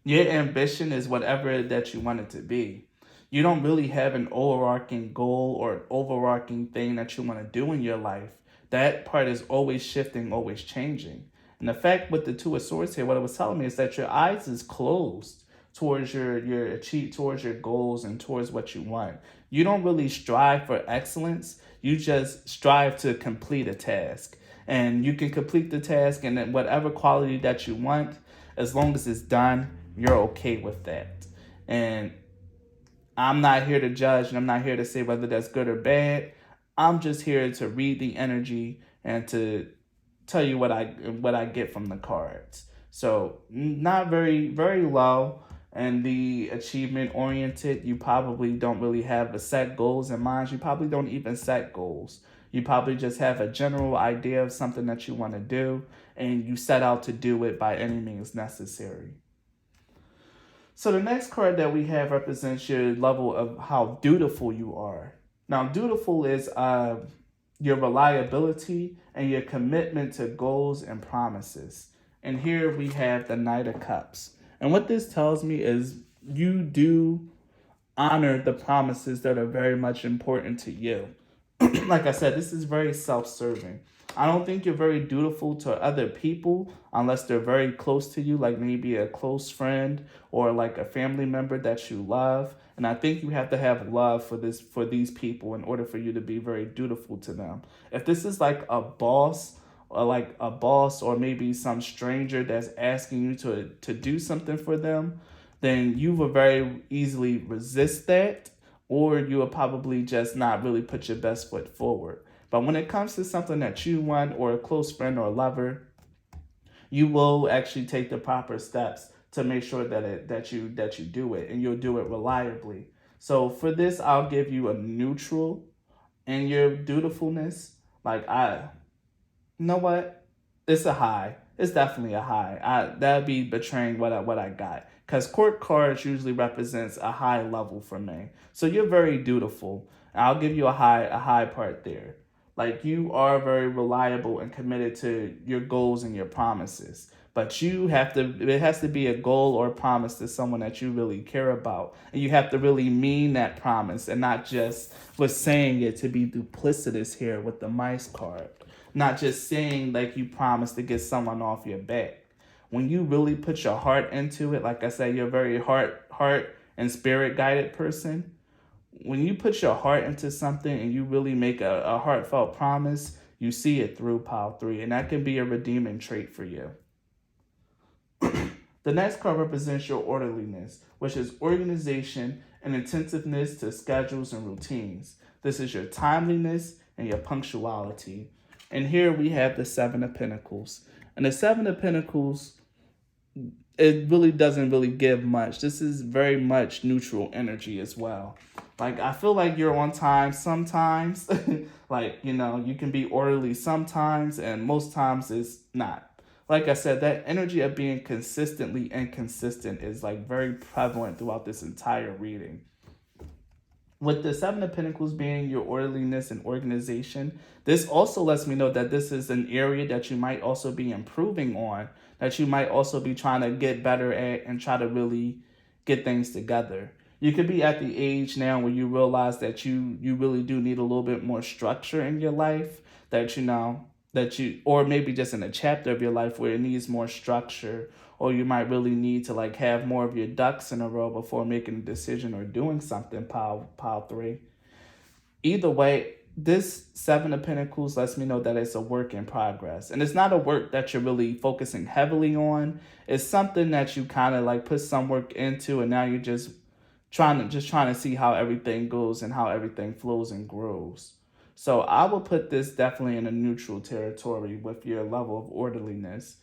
Speaker 1: your ambition is whatever that you want it to be. You don't really have an overarching goal or an overarching thing that you want to do in your life. That part is always shifting, always changing. And the fact with the Two of Swords here, what it was telling me is that your eyes is closed towards towards your goals and towards what you want. You don't really strive for excellence. You just strive to complete a task. And you can complete the task and whatever quality that you want, as long as it's done, you're okay with that. And I'm not here to judge and I'm not here to say whether that's good or bad. I'm just here to read the energy and to tell you what I get from the cards. So not very low. And the achievement oriented, you probably don't really have a set goals in mind. You probably don't even set goals. You probably just have a general idea of something that you want to do, and you set out to do it by any means necessary. So the next card that we have represents your level of how dutiful you are. Now, dutiful is your reliability and your commitment to goals and promises. And here we have the Knight of Cups. And what this tells me is you do honor the promises that are very much important to you. Like I said, this is very self-serving. I don't think you're very dutiful to other people unless they're very close to you, like maybe a close friend or like a family member that you love. And I think you have to have love for these people in order for you to be very dutiful to them. If this is like a boss or maybe some stranger that's asking you to do something for them, then you will very easily resist that, or you will probably just not really put your best foot forward. But when it comes to something that you want, or a close friend or lover, you will actually take the proper steps to make sure that you do it, and you'll do it reliably. So for this, I'll give you a neutral in your dutifulness. You know what? It's a high. It's definitely a high. That'd be betraying what I got. Because court cards usually represents a high level for me. So you're very dutiful. I'll give you a high part there. Like, you are very reliable and committed to your goals and your promises. But it has to be a goal or a promise to someone that you really care about. And you have to really mean that promise and not just with saying it to be duplicitous here with the mice card. Not just saying like you promised to get someone off your back. When you really put your heart into it, like I said, you're a very heart and spirit guided person. When you put your heart into something and you really make a heartfelt promise, you see it through, pile 3, and that can be a redeeming trait for you. The next card represents your orderliness, which is organization and attentiveness to schedules and routines. This is your timeliness and your punctuality. And here we have the Seven of Pentacles. And the Seven of Pentacles, it really doesn't really give much. This is very much neutral energy as well. Like, I feel like you're on time sometimes. You can be orderly sometimes, and most times it's not. Like I said, that energy of being consistently inconsistent is like very prevalent throughout this entire reading. With the Seven of Pentacles being your orderliness and organization, this also lets me know that this is an area that you might also be improving on, that you might also be trying to get better at and try to really get things together. You could be at the age now where you realize that you really do need a little bit more structure in your life, that or maybe just in a chapter of your life where it needs more structure, or you might really need to like have more of your ducks in a row before making a decision or doing something, pile 3. Either way, this 7 of Pentacles lets me know that it's a work in progress. And it's not a work that you're really focusing heavily on. It's something that you kind of like put some work into, and now you're just trying to see how everything goes and how everything flows and grows. So I will put this definitely in a neutral territory with your level of orderliness.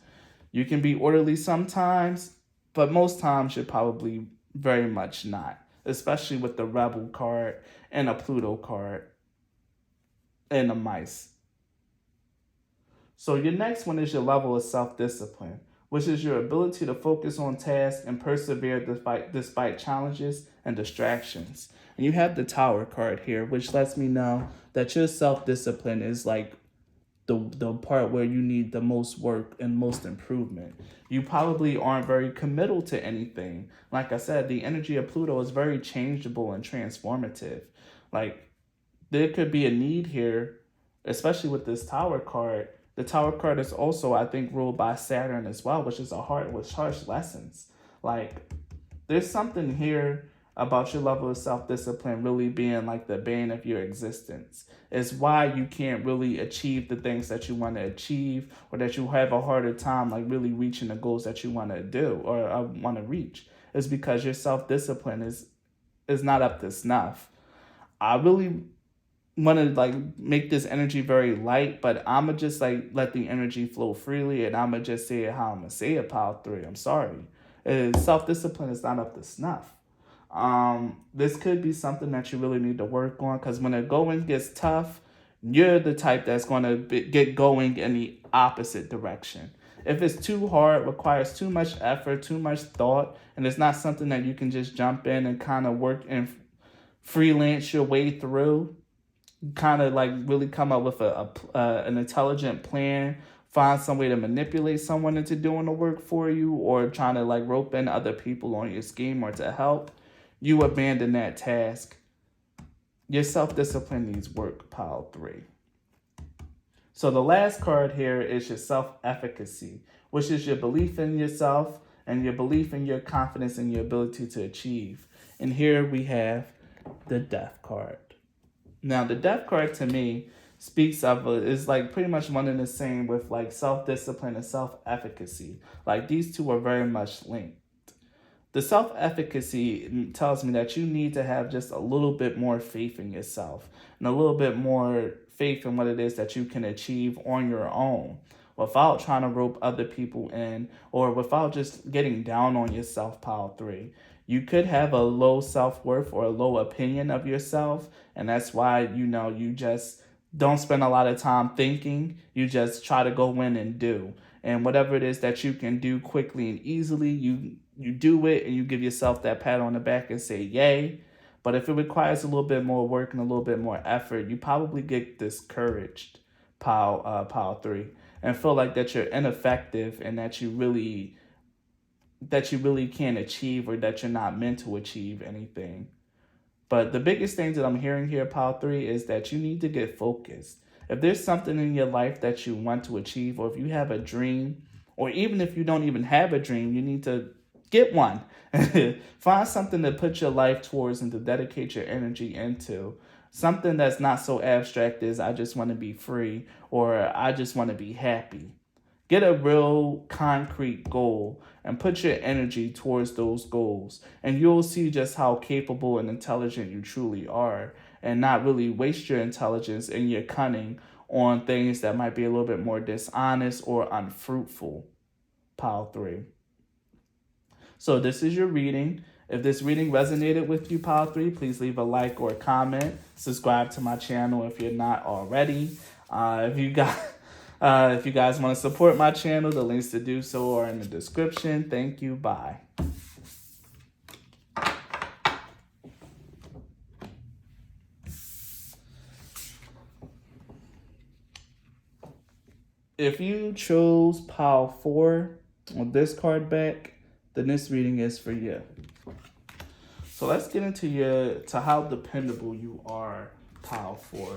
Speaker 1: You can be orderly sometimes, but most times you're probably very much not, especially with the Rebel card and a Pluto card and the Mice. So your next one is your level of self-discipline, which is your ability to focus on tasks and persevere despite challenges and distractions. And you have the Tower card here, which lets me know that your self-discipline is like the part where you need the most work and most improvement. You probably aren't very committal to anything. Like I said, the energy of Pluto is very changeable and transformative. Like, there could be a need here, especially with this Tower card. The Tower card is also, I think, ruled by Saturn as well, which is a heart with harsh lessons. Like, there's something here about your level of self-discipline really being like the bane of your existence. It's why you can't really achieve the things that you want to achieve, or that you have a harder time like really reaching the goals that you want to do or want to reach. It's because your self-discipline is not up to snuff. I really want to like make this energy very light, but I'ma just like let the energy flow freely, and I'ma just say it how I'm gonna say it, pile 3. I'm sorry. Self-discipline is not up to snuff. This could be something that you really need to work on, because when the going gets tough, you're the type that's going to get going in the opposite direction. If it's too hard, requires too much effort, too much thought, and it's not something that you can just jump in and kind of work and freelance your way through, kind of like really come up with an intelligent plan, find some way to manipulate someone into doing the work for you, or trying to like rope in other people on your scheme or to help, you abandon that task. Your self-discipline needs work, pile 3. So the last card here is your self-efficacy, which is your belief in yourself and your belief in your confidence and your ability to achieve. And here we have the Death card. Now, the Death card to me speaks of is like pretty much one and the same with like self-discipline and self-efficacy. Like, these two are very much linked. The self-efficacy tells me that you need to have just a little bit more faith in yourself and a little bit more faith in what it is that you can achieve on your own, without trying to rope other people in, or without just getting down on yourself, pile 3. You could have a low self-worth or a low opinion of yourself, and that's why, you just don't spend a lot of time thinking. You just try to go in and do. And whatever it is that you can do quickly and easily, you do it, and you give yourself that pat on the back and say, yay. But if it requires a little bit more work and a little bit more effort, you probably get discouraged, pile 3, and feel like that you're ineffective and that you really can't achieve, or that you're not meant to achieve anything. But the biggest thing that I'm hearing here, pile 3, is that you need to get focused. If there's something in your life that you want to achieve, or if you have a dream, or even if you don't even have a dream, you need to get one. Find something to put your life towards and to dedicate your energy into. Something that's not so abstract as I just want to be free, or I just want to be happy. Get a real concrete goal and put your energy towards those goals, and you'll see just how capable and intelligent you truly are, and not really waste your intelligence and your cunning on things that might be a little bit more dishonest or unfruitful, pile 3. So this is your reading. If this reading resonated with you, pile 3, please leave a like or a comment. Subscribe to my channel if you're not already. If you guys want to support my channel, the links to do so are in the description. Thank you. Bye. If you chose pile 4 on this card back, then this reading is for you. So let's get into to how dependable you are, pile 4.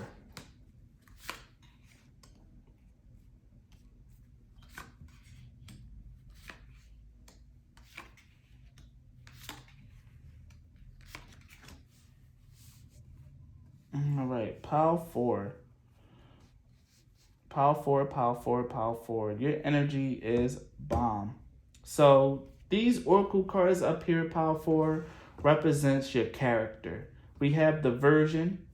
Speaker 1: All right, pile 4. Pile 4, pile 4, pile 4. Your energy is bomb. So these oracle cards up here, pile 4, represents your character. We have the Virgin,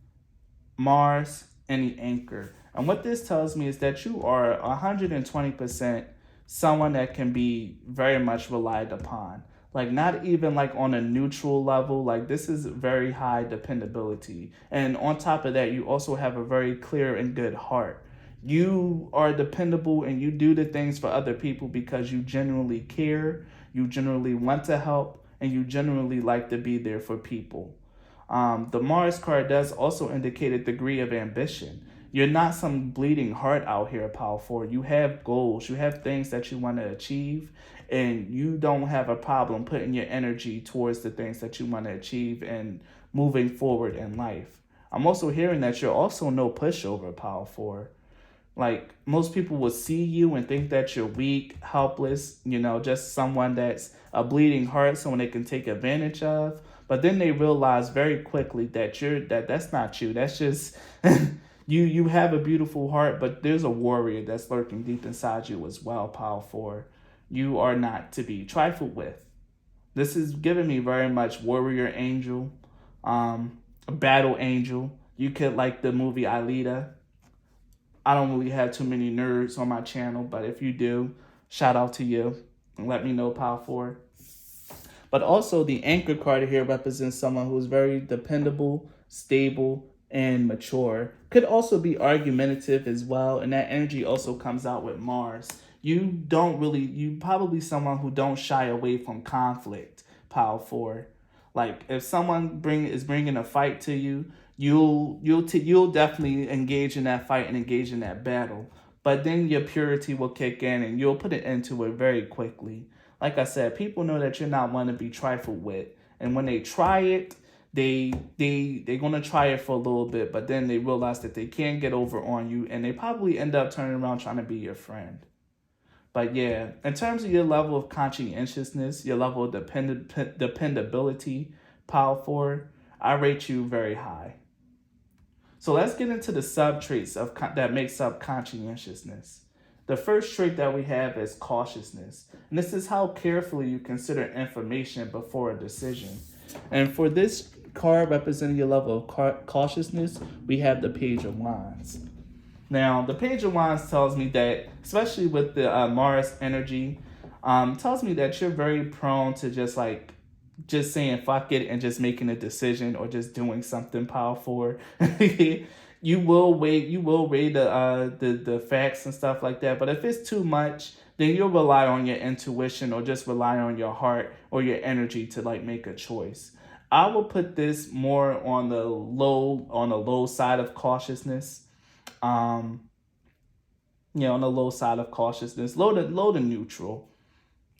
Speaker 1: Mars, and the Anchor. And what this tells me is that you are 120% someone that can be very much relied upon. Like, not even like on a neutral level. Like, this is very high dependability. And on top of that, you also have a very clear and good heart. You are dependable and you do the things for other people because you genuinely care, you genuinely want to help, and you genuinely like to be there for people. The Mars card does also indicate a degree of ambition. You're not some bleeding heart out here, pile 4. You have goals, you have things that you want to achieve, and you don't have a problem putting your energy towards the things that you want to achieve and moving forward in life. I'm also hearing that you're also no pushover, pile 4. Like, most people will see you and think that you're weak, helpless, just someone that's a bleeding heart, someone they can take advantage of. But then they realize very quickly that that's not you. That's just you have a beautiful heart, but there's a warrior that's lurking deep inside you as well, pile 4. You are not to be trifled with. This is giving me very much warrior angel, battle angel. You could like the movie Alita. I don't really have too many nerds on my channel, but if you do, shout out to you and let me know, pile 4. But also the Anchor card here represents someone who's very dependable, stable, and mature. Could also be argumentative as well, and that energy also comes out with Mars. You probably someone who don't shy away from conflict, pile 4. Like, if someone is bringing a fight to you, you'll definitely engage in that fight and engage in that battle. But then your purity will kick in and you'll put an end to it very quickly. Like I said, people know that you're not one to be trifled with, and when they try it, they're gonna try it for a little bit, but then they realize that they can't get over on you, and they probably end up turning around trying to be your friend. But yeah, in terms of your level of conscientiousness, your level of dependability, pile 4, I rate you very high. So let's get into the sub traits that makes up conscientiousness. The first trait that we have is cautiousness, and this is how carefully you consider information before a decision. And for this card representing your level of cautiousness, we have the Page of Wands. Now, the Page of Wands tells me that, especially with the Mars energy, tells me that you're very prone to just saying fuck it and just making a decision or just doing something powerful. You will weigh the facts and stuff like that. But if it's too much, then you'll rely on your intuition or just rely on your heart or your energy to make a choice. I will put this more on the low side of cautiousness. On the low side of cautiousness, low to neutral,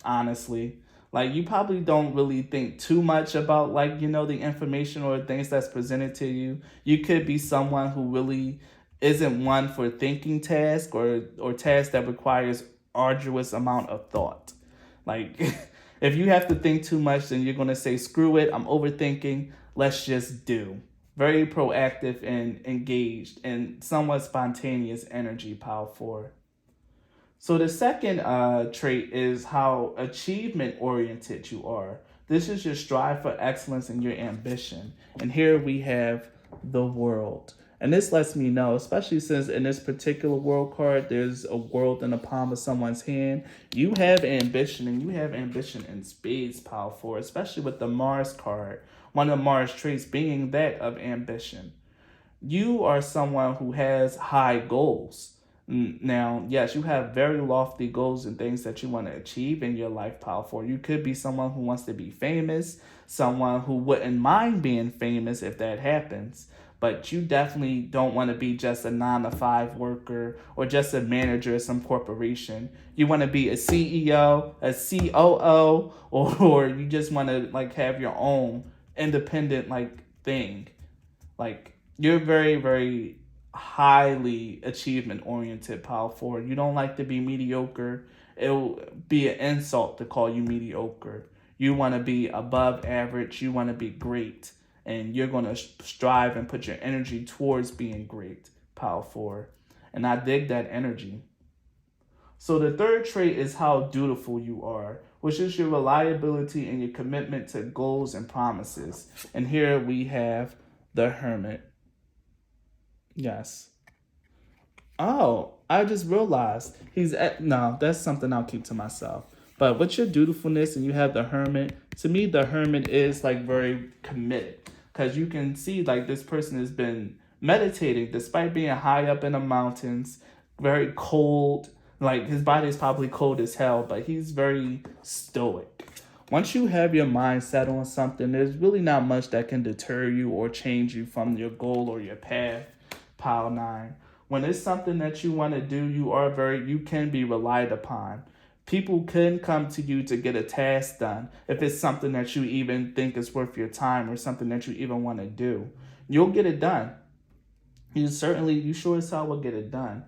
Speaker 1: honestly. Like, you probably don't really think too much about the information or things that's presented to you. You could be someone who really isn't one for thinking tasks or tasks that requires arduous amount of thought. Like, if you have to think too much, then you're going to say, screw it, I'm overthinking, let's just do. Very proactive and engaged and somewhat spontaneous energy, pile 4. So the second trait is how achievement-oriented you are. This is your strive for excellence and your ambition. And here we have the World. And this lets me know, especially since in this particular World card, there's a world in the palm of someone's hand. You have ambition, and you have ambition in spades, pile 4, especially with the Mars card. One of Mars' traits being that of ambition. You are someone who has high goals. Now, yes, you have very lofty goals and things that you want to achieve in your life, pile 4. You could be someone who wants to be famous, someone who wouldn't mind being famous if that happens. But you definitely don't want to be just a 9-to-5 worker or just a manager of some corporation. You want to be a CEO, a COO, or you just want to have your own independent like thing. Like you're very, very highly achievement oriented, Power 4. You don't like to be mediocre. It'll be an insult to call you mediocre. You want to be above average. You want to be great. And you're going to strive and put your energy towards being great, Power 4. And I dig that energy. So the third trait is how dutiful you are, which is your reliability and your commitment to goals and promises. And here we have the Hermit. Yes. Oh, I just realized no, that's something I'll keep to myself. But with your dutifulness and you have the Hermit, to me the Hermit is like very committed, because you can see like this person has been meditating despite being high up in the mountains, very cold. Like his body is probably cold as hell, but he's very stoic. Once you have your mind set on something, there's really not much that can deter you or change you from your goal or your path, Pile 9. When it's something that you want to do, you can be relied upon. People can come to you to get a task done if it's something that you even think is worth your time or something that you even want to do. You'll get it done. You sure as hell will get it done.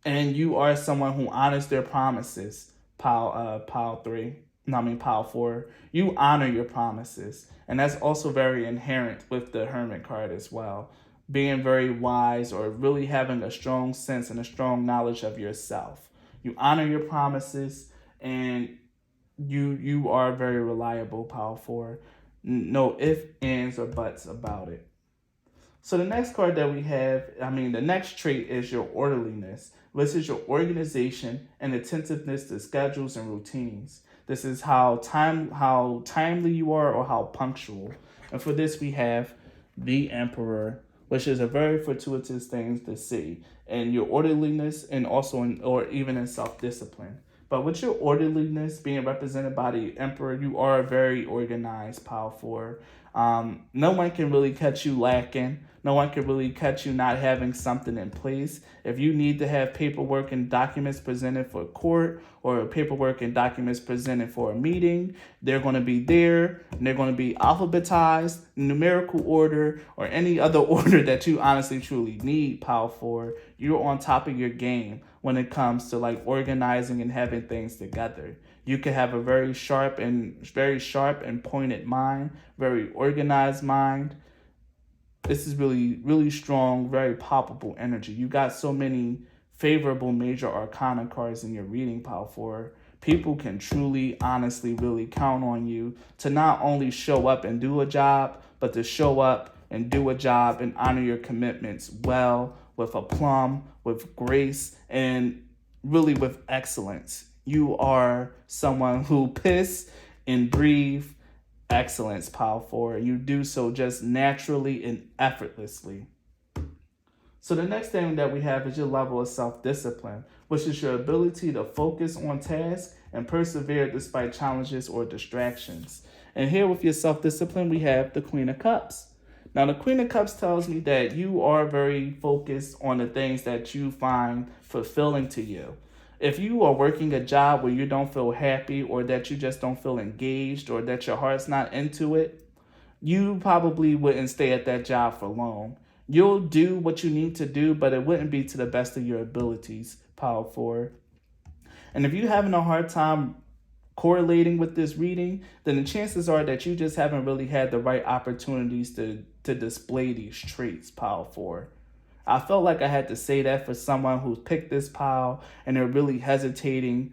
Speaker 1: And you are someone who honors their promises, Pile 3. No, I mean Pile 4. You honor your promises. And that's also very inherent with the Hermit card as well. Being very wise or really having a strong sense and a strong knowledge of yourself. You honor your promises and you are very reliable, Pile 4. No ifs, ands, or buts about it. So the next card that we have, the next trait is your orderliness. This is your organization and attentiveness to schedules and routines. This is how timely you are or how punctual. And for this we have the Emperor, which is a very fortuitous thing to see. And your orderliness and also even in self-discipline. But with your orderliness being represented by the Emperor, you are very organized, Pile 4. No one can really catch you lacking. No one can really catch you not having something in place. If you need to have paperwork and documents presented for court or paperwork and documents presented for a meeting, they're going to be there and they're going to be alphabetized, numerical order, or any other order that you honestly truly need, Pile 4. You're on top of your game when it comes to like organizing and having things together. You can have a very sharp and pointed mind, very organized mind. This is really, really strong, very palpable energy. You got so many favorable major arcana cards in your reading, Pile 4. People can truly, honestly, really count on you to not only show up and do a job, but to show up and do a job and honor your commitments well, with aplomb, with grace, and really with excellence. You are someone who piss and breathe excellence, Pile 4. You do so just naturally and effortlessly. So the next thing that we have is your level of self-discipline, which is your ability to focus on tasks and persevere despite challenges or distractions. And here with your self-discipline, we have the Queen of Cups. Now, the Queen of Cups tells me that you are very focused on the things that you find fulfilling to you. If you are working a job where you don't feel happy or that you just don't feel engaged or that your heart's not into it, you probably wouldn't stay at that job for long. You'll do what you need to do, but it wouldn't be to the best of your abilities, Pile 4. And if you're having a hard time correlating with this reading, then the chances are that you just haven't really had the right opportunities to display these traits, Pile 4. I felt like I had to say that for someone who's picked this pile and they're really hesitating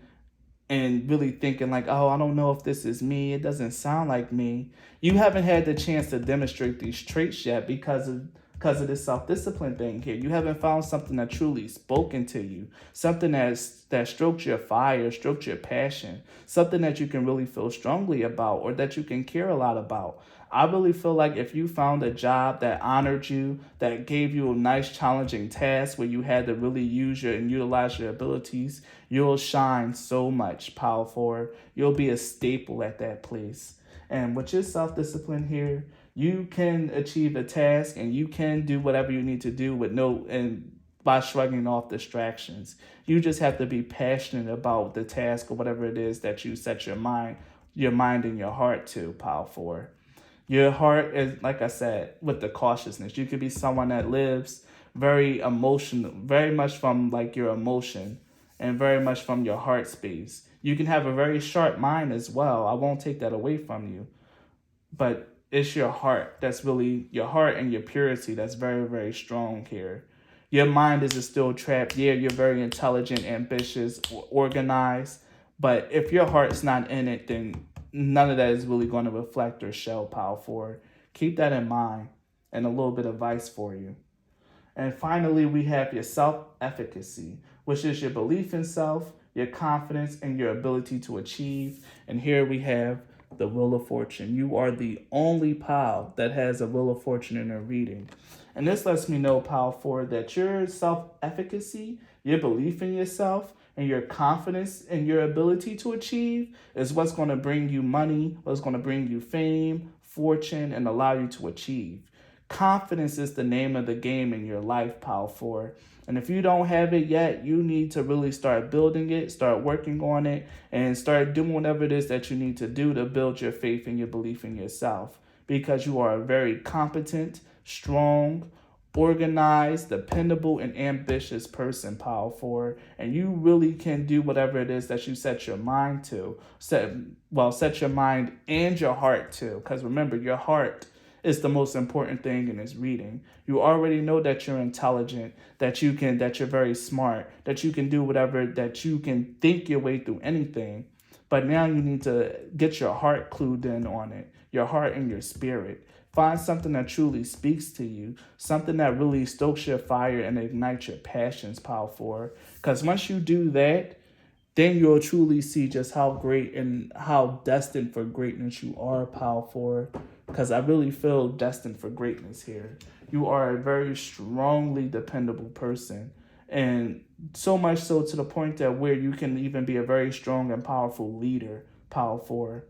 Speaker 1: and really thinking like, oh, I don't know if this is me. It doesn't sound like me. You haven't had the chance to demonstrate these traits yet because of this self-discipline thing here. You haven't found something that truly spoken to you, something that strokes your fire, strokes your passion, something that you can really feel strongly about or that you can care a lot about. I really feel like if you found a job that honored you, that gave you a nice challenging task where you had to really use and utilize your abilities, you'll shine so much, Pile 4. You'll be a staple at that place. And with your self-discipline here, you can achieve a task and you can do whatever you need to do by shrugging off distractions. You just have to be passionate about the task or whatever it is that you set your mind and your heart to, Pile 4. Your heart is, like I said, with the cautiousness. You could be someone that lives very emotional, very much from like your emotion and very much from your heart space. You can have a very sharp mind as well. I won't take that away from you. But it's your heart that's really your heart and your purity that's very, very strong here. Your mind is still trapped. Yeah, you're very intelligent, ambitious, organized. But if your heart's not in it, then none of that is really going to reflect or show power forward. Keep that in mind and a little bit of advice for you. And finally, we have your self efficacy, which is your belief in self, your confidence, and your ability to achieve. And here we have the Wheel of Fortune. You are the only pile that has a Wheel of Fortune in a reading. And this lets me know, Pile 4, that your self efficacy, your belief in yourself, and your confidence in your ability to achieve is what's going to bring you money, what's going to bring you fame, fortune, and allow you to achieve. Confidence is the name of the game in your life, Pile 4. And if you don't have it yet, you need to really start building it, start working on it, and start doing whatever it is that you need to do to build your faith and your belief in yourself. Because you are a very competent, strong, organized, dependable, and ambitious person, Pile 4. And you really can do whatever it is that you set your mind to. Set your mind and your heart to. Because remember, your heart is the most important thing in this reading. You already know that you're intelligent, that you're very smart, that you can do whatever, that you can think your way through anything. But now you need to get your heart clued in on it, your heart and your spirit. Find something that truly speaks to you, something that really stokes your fire and ignites your passions, Pile 4. Because once you do that, then you'll truly see just how great and how destined for greatness you are, Pile 4. Because I really feel destined for greatness here. You are a very strongly dependable person. And so much so to the point that where you can even be a very strong and powerful leader, Pile 4.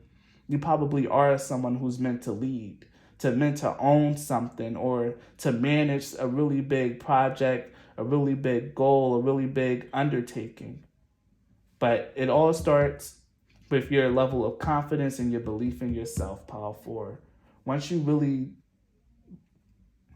Speaker 1: You probably are someone who's meant to lead, meant to own something, or to manage a really big project, a really big goal, a really big undertaking. But it all starts with your level of confidence and your belief in yourself, Pile 4. Once you really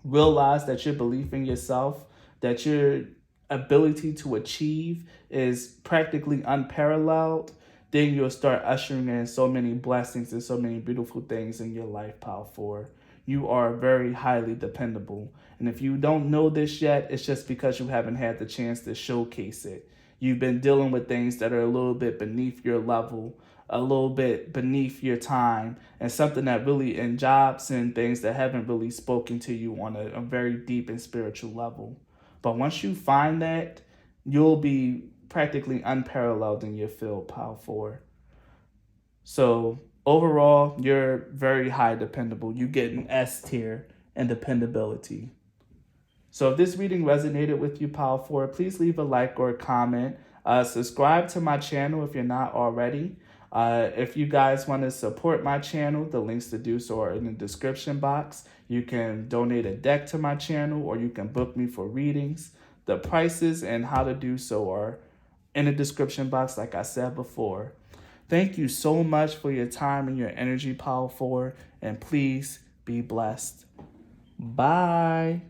Speaker 1: realize that your belief in yourself, that your ability to achieve is practically unparalleled, then you'll start ushering in so many blessings and so many beautiful things in your life, Pile 4. You are very highly dependable. And if you don't know this yet, it's just because you haven't had the chance to showcase it. You've been dealing with things that are a little bit beneath your level, a little bit beneath your time, and something that really, in jobs and things that haven't really spoken to you on a very deep and spiritual level. But once you find that, you'll be practically unparalleled in your field, Pile 4. So overall, you're very high dependable. You get an S tier in dependability. So if this reading resonated with you, Pile 4, please leave a like or a comment. Subscribe to my channel if you're not already. If you guys want to support my channel, the links to do so are in the description box. You can donate a deck to my channel, or you can book me for readings. The prices and how to do so are in the description box, like I said before. Thank you so much for your time and your energy, Pile 4, and please be blessed. Bye.